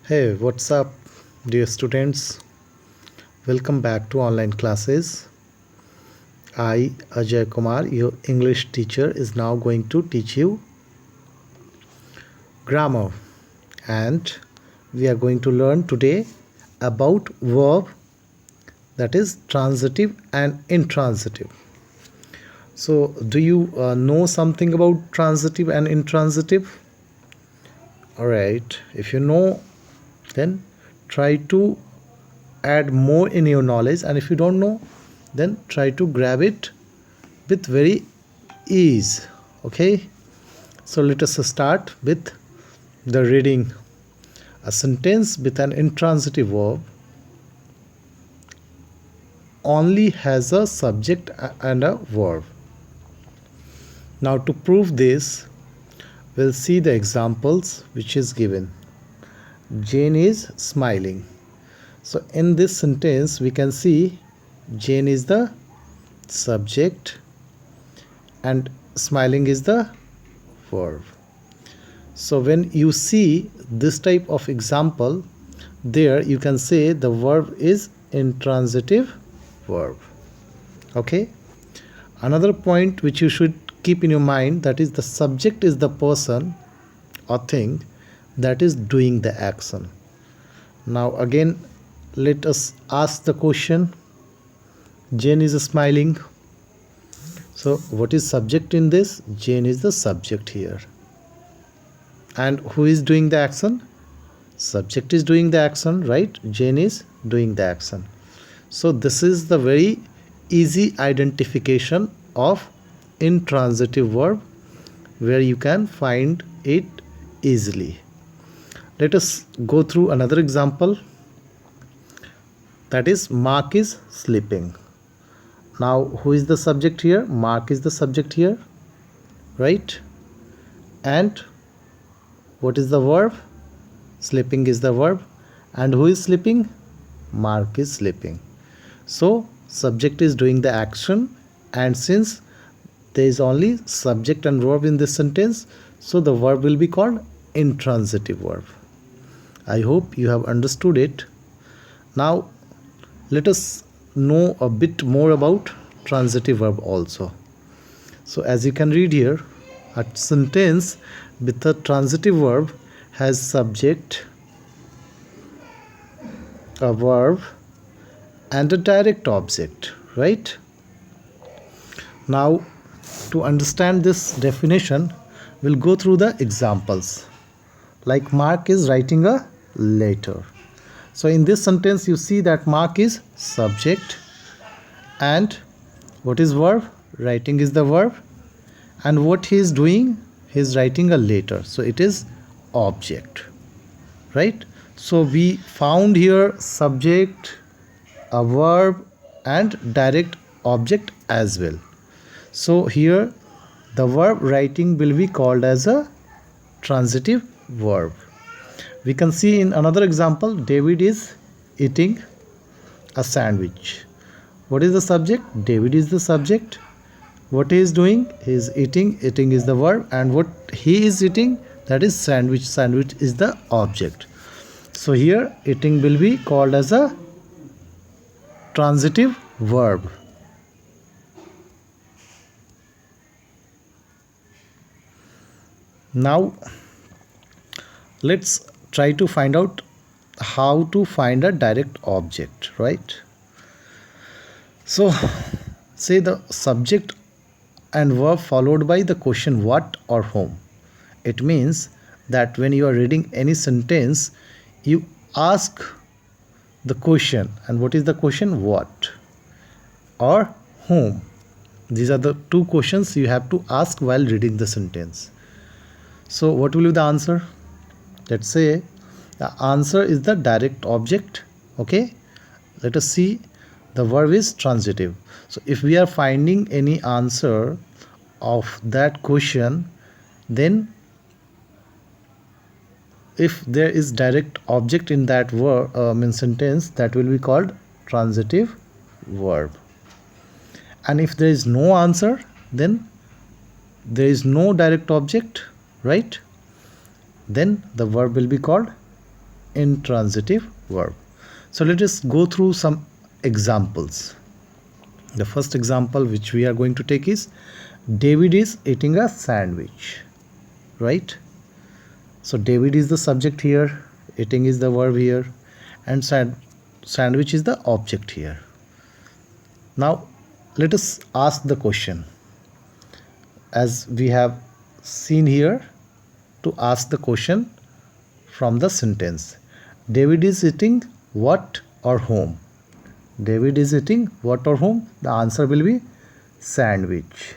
Hey, what's up, dear students? Welcome back to online classes. I, Ajay Kumar, your English teacher, is now going to teach you grammar, and we are going to learn today about verb, that is transitive and intransitive. So, do you know something about transitive and intransitive? Alright, if you know, then try to add more in your knowledge, and if you don't know, then try to grab it with very ease. Okay, so let us start with the reading. A sentence with an intransitive verb only has a subject and a verb. Now to prove this, we'll see the examples which is given. Jane is smiling. So in this sentence we can see Jane is the subject and smiling is the verb. So when you see this type of example, there you can say the verb is intransitive verb. Okay, another point which you should keep in your mind, that is the subject is the person or thing that is doing the action. Now again, let us ask the question. Jane is smiling. So what is subject in this? Jane is the subject here. And who is doing the action? Subject is doing the action, right? Jane is doing the action. So this is the very easy identification of intransitive verb, where you can find it easily. Let us go through another example. That is, Mark is sleeping. Now who is the subject here? Mark is the subject here, right? And what is the verb? Sleeping is the verb. And who is sleeping? Mark is sleeping. So subject is doing the action, and since there is only subject and verb in this sentence, so the verb will be called intransitive verb. I hope you have understood it. Now let us know a bit more about transitive verb also. So as you can read here, a sentence with a transitive verb has subject, a verb, and a direct object, right? Now to understand this definition, we'll go through the examples. Like Mark is writing a letter. So in this sentence you see that Mark is subject, and what is verb? Writing is the verb, and what he is doing? He is writing a letter, so it is object, right? So we found here subject, a verb, and direct object as well. So here the verb writing will be called as a transitive verb. We can see in another example, David is eating a sandwich. What is the subject? David is the subject. What he is doing? He is eating. Eating is the verb, and what he is eating, that is sandwich. Sandwich is the object. So here eating will be called as a transitive verb. Now let's try to find out how to find a direct object, right? So say the subject and verb followed by the question what or whom. It means that when you are reading any sentence, you ask the question, and what is the question? What or whom. These are the two questions you have to ask while reading the sentence. So what will be the answer? Let's say the answer is the direct object. Okay, let us see. The verb is transitive. So if we are finding any answer of that question, then if there is direct object in that verb sentence, that will be called transitive verb. And if there is no answer, then there is no direct object, right? Then the verb will be called intransitive verb. So let us go through some examples. The first example which we are going to take is David is eating a sandwich, right? So David is the subject here, eating is the verb here, and sandwich is the object here. Now let us ask the question, as we have seen here, to ask the question from the sentence. David is eating what or whom? David is eating what or whom? The answer will be sandwich.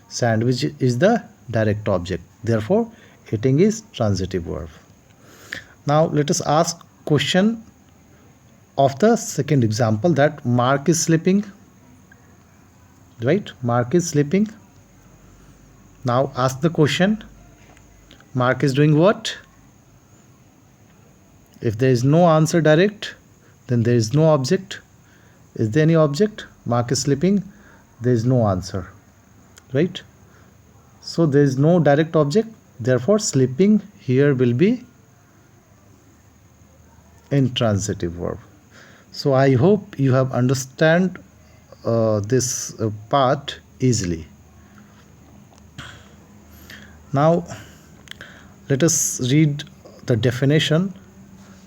Sandwich is the direct object. Therefore, eating is transitive verb. Now let us ask question of the second example, that Mark is sleeping. Right? Mark is sleeping. Now ask the question, Mark is doing what? If there is no answer direct, then there is no object. Is there any object? Mark is sleeping. There is no answer. Right? So there is no direct object. Therefore, sleeping here will be intransitive verb. So I hope you have understand this part easily. Now let us read the definition.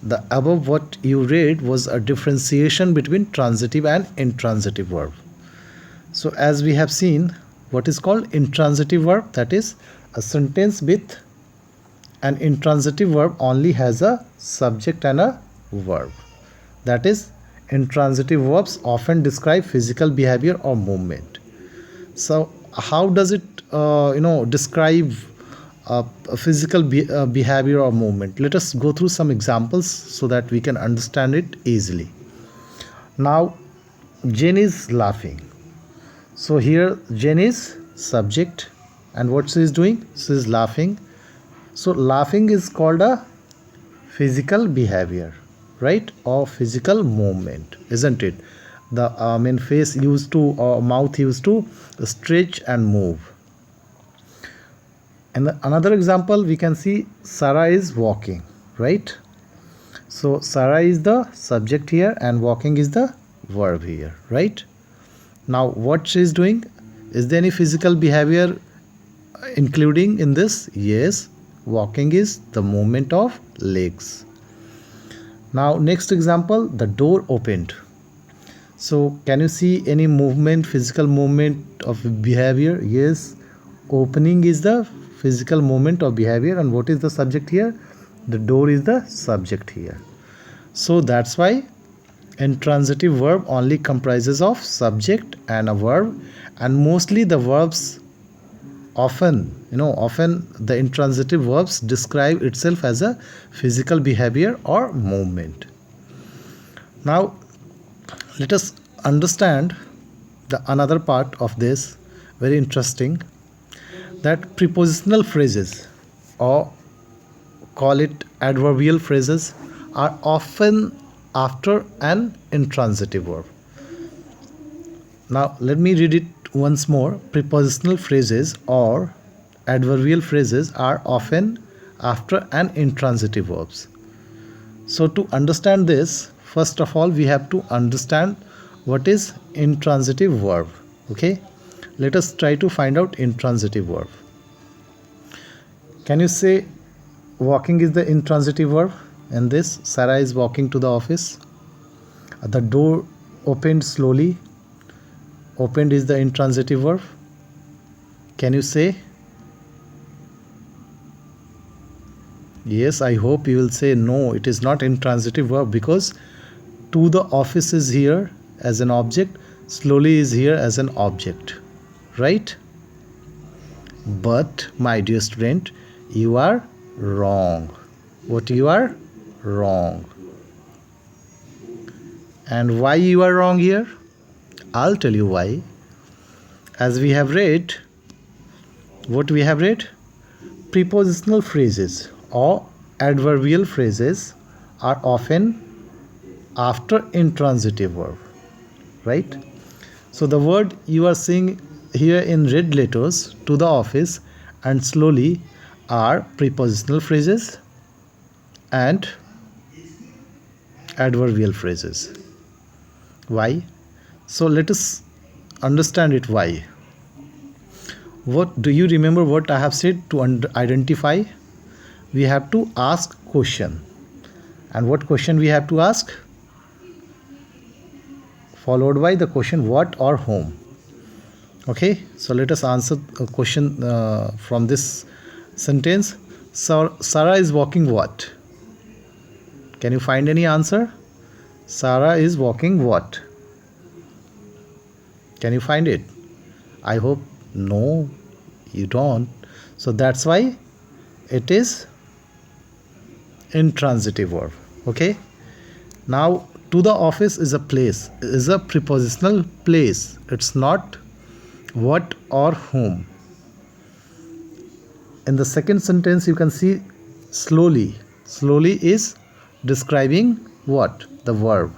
The above what you read was a differentiation between transitive and intransitive verb. So as we have seen, what is called intransitive verb, that is a sentence with an intransitive verb only has a subject and a verb. That is, intransitive verbs often describe physical behavior or movement. So how does it describe a physical behavior or movement? Let us go through some examples so that we can understand it easily. Now Jane is laughing. So here Jane is subject, and what she is doing? She is laughing. So laughing is called a physical behavior, right, or physical movement, isn't it? The face used to, or mouth used to stretch and move. And another example, we can see Sarah is walking, right? So Sarah is the subject here and walking is the verb here, right? Now what she is doing? Is there any physical behavior including in this? Yes, walking is the movement of legs. Now next example, the door opened. So can you see any movement, physical movement of behavior? Yes, opening is the physical movement of behavior, and what is the subject here? The door is the subject here. So that's why intransitive verb only comprises of subject and a verb, and mostly the verbs often the intransitive verbs describe itself as a physical behavior or movement. Now let us understand the another part of this, very interesting, that prepositional phrases, or call it adverbial phrases, are often after an intransitive verb. Now let me read it once more. Prepositional phrases or adverbial phrases are often after an intransitive verbs. So to understand this, first of all we have to understand what is intransitive verb. Okay, let us try to find out intransitive verb. Can you say walking is the intransitive verb? And this, Sarah is walking to the office. The door opened slowly. Opened is the intransitive verb. Can you say? Yes, I hope you will say no, it is not intransitive verb, because to the office is here as an object, slowly is here as an object, right? But my dear student, you are wrong. What you are wrong? And why you are wrong here? I'll tell you why. As we have read, what we have read? Prepositional phrases or adverbial phrases are often after intransitive verb, right? So the word you are seeing here in red letters, to the office and slowly, are prepositional phrases, and adverbial phrases. Why? So let us understand it why. What do you remember what I have said to identify? We have to ask question. And what question we have to ask? Followed by the question what or whom. Okay, so let us answer a question from this sentence. Sarah is walking what? Can you find any answer? Sarah is walking what? Can you find it? I hope no, you don't. So that's why it is intransitive verb. Okay. Now, to the office is a place, is a prepositional place. It's not what or whom. In the second sentence, you can see slowly. Slowly is describing what? The verb.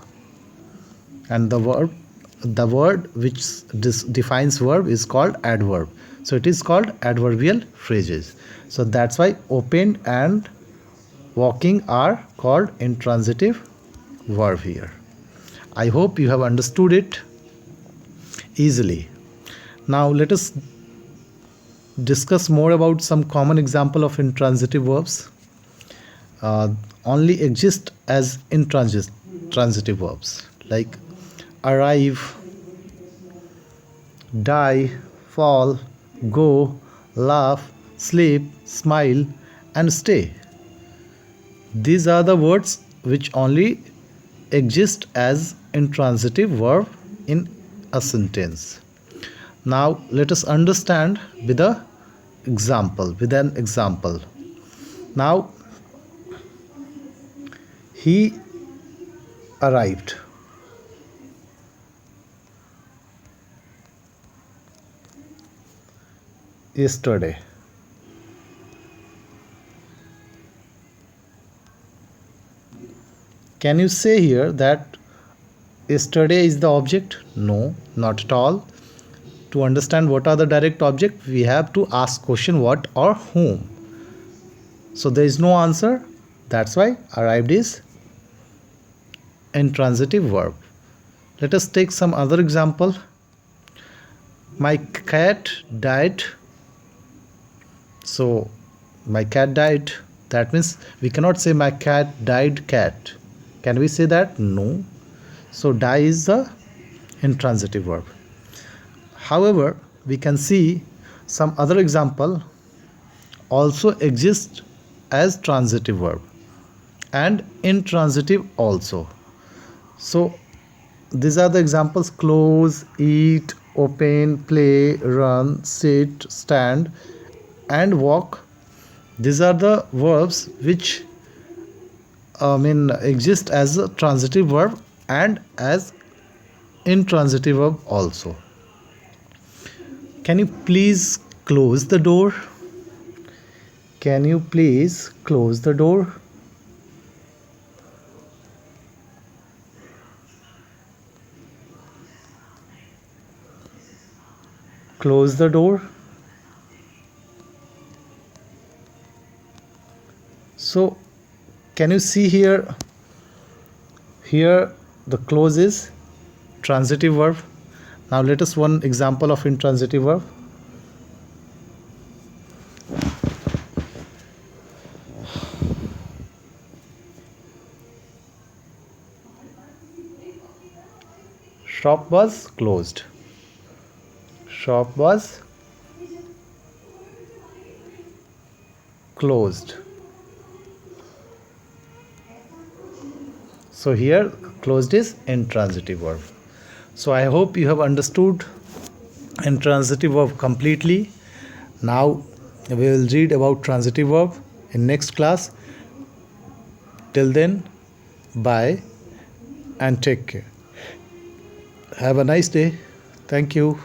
And the word which defines verb is called adverb. So it is called adverbial phrases. So that's why opened and walking are called intransitive verb here. I hope you have understood it easily. Now let us discuss more about some common example of intransitive verbs. Only exist as intransitive verbs like arrive, die, fall, go, laugh, sleep, smile, and stay. These are the words which only exist as intransitive verb in a sentence. Now let us understand with an example. Now he arrived. Yesterday. Can you say here that yesterday is the object? No, not at all. To understand what are the direct object, we have to ask question what or whom. So there is no answer. That's why arrived is intransitive verb. Let us take some other example. My cat died. So my cat died. That means we cannot say my cat died cat. Can we say that? No. So die is the intransitive verb. However, we can see some other example also exist as transitive verb and intransitive also. So these are the examples: close, eat, open, play, run, sit, stand, and walk. These are the verbs which exist as a transitive verb and as intransitive verb also. Can you please close the door? Can you please close the door? Close the door. So can you see here? Here the close is transitive verb. Now let us one example of intransitive verb. Shop was closed. Shop was closed. So here closed is intransitive verb. So I hope you have understood intransitive verb completely. Now we will read about transitive verb in next class. Till then, bye and take care. Have a nice day. Thank you.